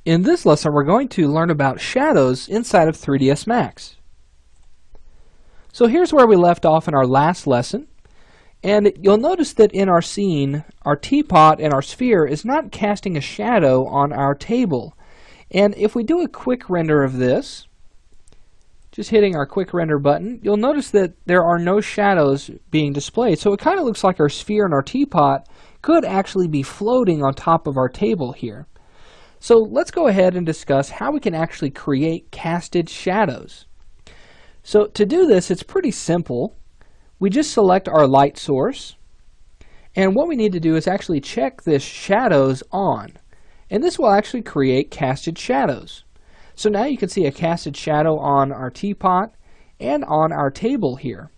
In this lesson, we're going to learn about shadows inside of 3ds Max. So here's where we left off in our last lesson. And you'll notice that in our scene, our teapot and our sphere is not casting a shadow on our table. And if we do a quick render of this, just hitting our quick render button, you'll notice that there are no shadows being displayed. So it kind of looks like our sphere and our teapot could actually be floating on top of our table here. So let's go ahead and discuss how we can actually create casted shadows. So to do this, it's pretty simple. We just select our light source, and what we need to do is actually check this shadows on, and this will actually create casted shadows. So now you can see a casted shadow on our teapot and on our table here.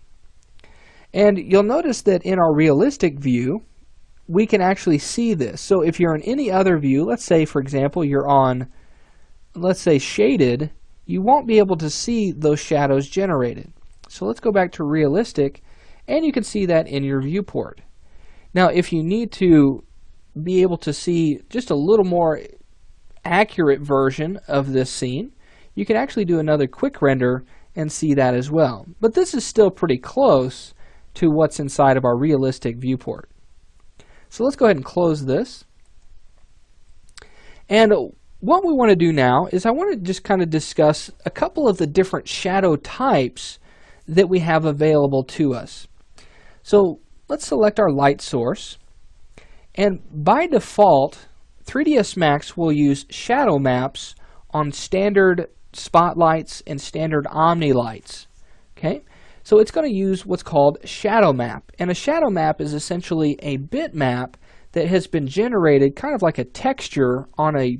And you'll notice that in our realistic view, we can actually see this. So if you're in any other view, let's say for example you're on, let's say shaded, you won't be able to see those shadows generated. So let's go back to realistic, and you can see that in your viewport. Now if you need to be able to see just a little more accurate version of this scene, you can actually do another quick render and see that as well. But this is still pretty close to what's inside of our realistic viewport. So let's go ahead and close this. And what we want to do now is I want to just kind of discuss a couple of the different shadow types that we have available to us. So let's select our light source. And by default, 3ds Max will use shadow maps on standard spotlights and standard omni lights. Okay? So it's going to use what's called shadow map. And a shadow map is essentially a bitmap that has been generated kind of like a texture on a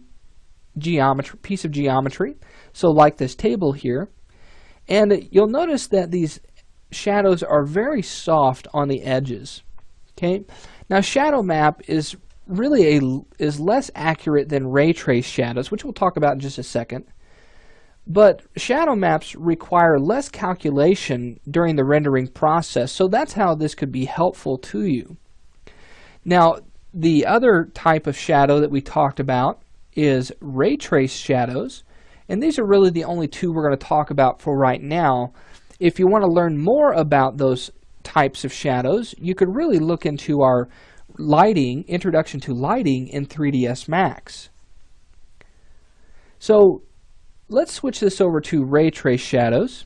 piece of geometry. So like this table here. And you'll notice that these shadows are very soft on the edges. Okay? Now shadow map is really is less accurate than ray trace shadows, which we'll talk about in just a second. But shadow maps require less calculation during the rendering process, so that's how this could be helpful to you. Now, the other type of shadow that we talked about is ray trace shadows, and these are really the only two we're going to talk about for right now. If you want to learn more about those types of shadows, you could really look into our lighting, Introduction to Lighting in 3ds Max. So let's switch this over to ray trace shadows,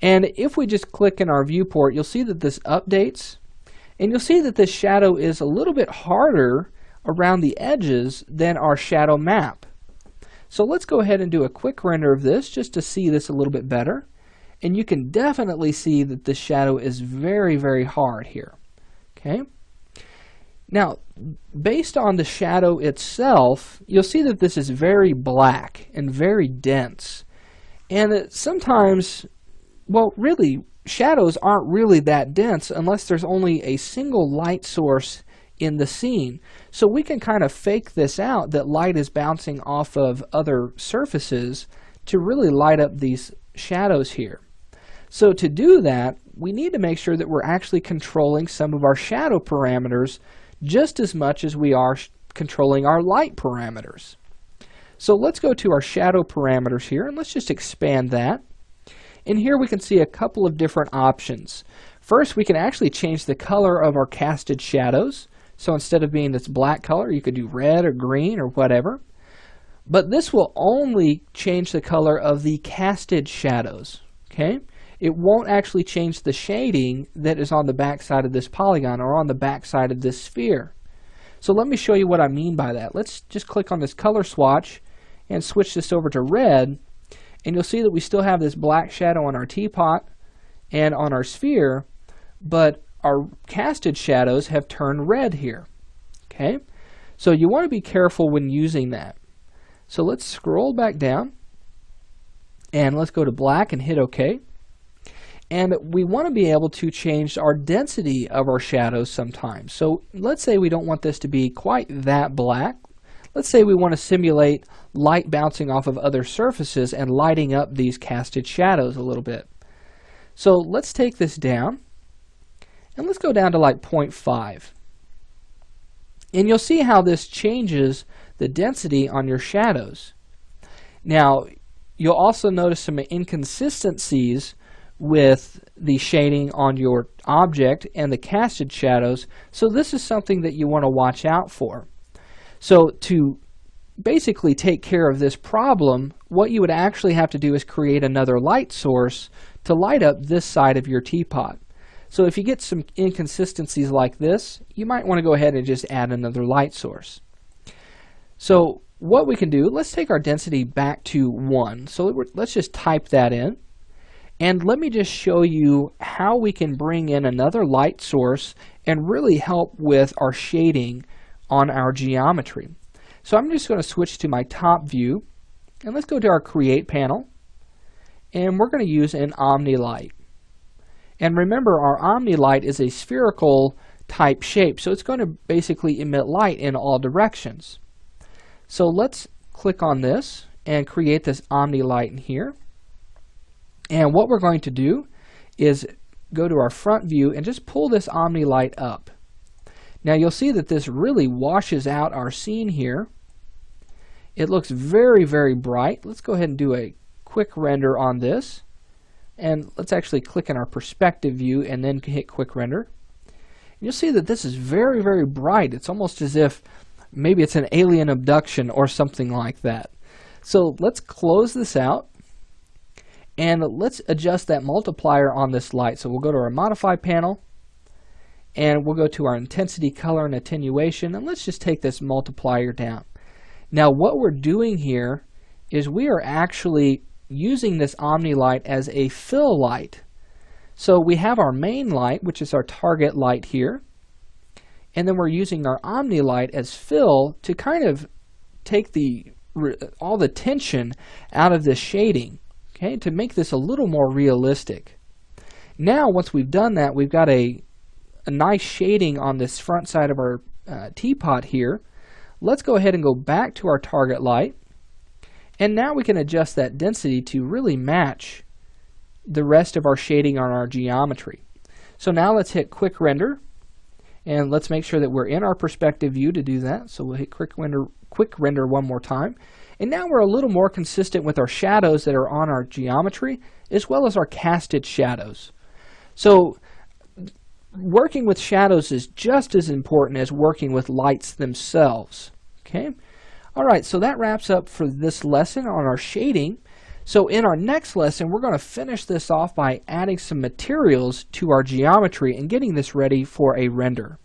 and if we just click in our viewport, you'll see that this updates, and you'll see that this shadow is a little bit harder around the edges than our shadow map. So let's go ahead and do a quick render of this just to see this a little bit better, and you can definitely see that this shadow is very, very hard here. Okay? Now, based on the shadow itself, you'll see that this is very black and very dense. And sometimes, well, really, shadows aren't really that dense unless there's only a single light source in the scene. So we can kind of fake this out, that light is bouncing off of other surfaces to really light up these shadows here. So to do that, we need to make sure that we're actually controlling some of our shadow parameters just as much as we are controlling our light parameters. So let's go to our shadow parameters here, and let's just expand that. And here we can see a couple of different options. First, we can actually change the color of our casted shadows. So instead of being this black color, you could do red or green or whatever. But this will only change the color of the casted shadows. Okay? It won't actually change the shading that is on the back side of this polygon or on the back side of this sphere. So let me show you what I mean by that. Let's just click on this color swatch and switch this over to red, and you'll see that we still have this black shadow on our teapot and on our sphere, but our casted shadows have turned red here. Okay? So you want to be careful when using that. So let's scroll back down, and let's go to black and hit OK. And we want to be able to change our density of our shadows sometimes. So let's say we don't want this to be quite that black. Let's say we want to simulate light bouncing off of other surfaces and lighting up these casted shadows a little bit. So let's take this down, and let's go down to like 0.5. And you'll see how this changes the density on your shadows. Now, you'll also notice some inconsistencies with the shading on your object and the casted shadows, so this is something that you want to watch out for. So to basically take care of this problem, what you would actually have to do is create another light source to light up this side of your teapot. So if you get some inconsistencies like this, you might want to go ahead and just add another light source. So what we can do, let's take our density back to 1. So let's just type that in. And let me just show you how we can bring in another light source and really help with our shading on our geometry. So I'm just going to switch to my top view, and let's go to our Create panel, and we're going to use an OmniLight. And remember, our OmniLight is a spherical type shape, so it's going to basically emit light in all directions. So let's click on this and create this OmniLight in here. And what we're going to do is go to our front view and just pull this OmniLight up. Now you'll see that this really washes out our scene here. It looks very, very bright. Let's go ahead and do a quick render on this. And let's actually click in our perspective view and then hit quick render. You'll see that this is very, very bright. It's almost as if maybe it's an alien abduction or something like that. So let's close this out. And let's adjust that multiplier on this light. So we'll go to our Modify panel, and we'll go to our Intensity, Color, and Attenuation, and let's just take this multiplier down. Now what we're doing here is we are actually using this OmniLight as a fill light. So we have our main light, which is our target light here, and then we're using our OmniLight as fill to kind of take all the tension out of this shading. Okay, to make this a little more realistic. Now, once we've done that, we've got a nice shading on this front side of our teapot here. Let's go ahead and go back to our target light. And now we can adjust that density to really match the rest of our shading on our geometry. So now let's hit Quick Render. And let's make sure that we're in our perspective view to do that. So we'll hit Quick Render one more time. And now we're a little more consistent with our shadows that are on our geometry, as well as our casted shadows. So working with shadows is just as important as working with lights themselves. Okay? All right, so that wraps up for this lesson on our shading. So in our next lesson, we're going to finish this off by adding some materials to our geometry and getting this ready for a render.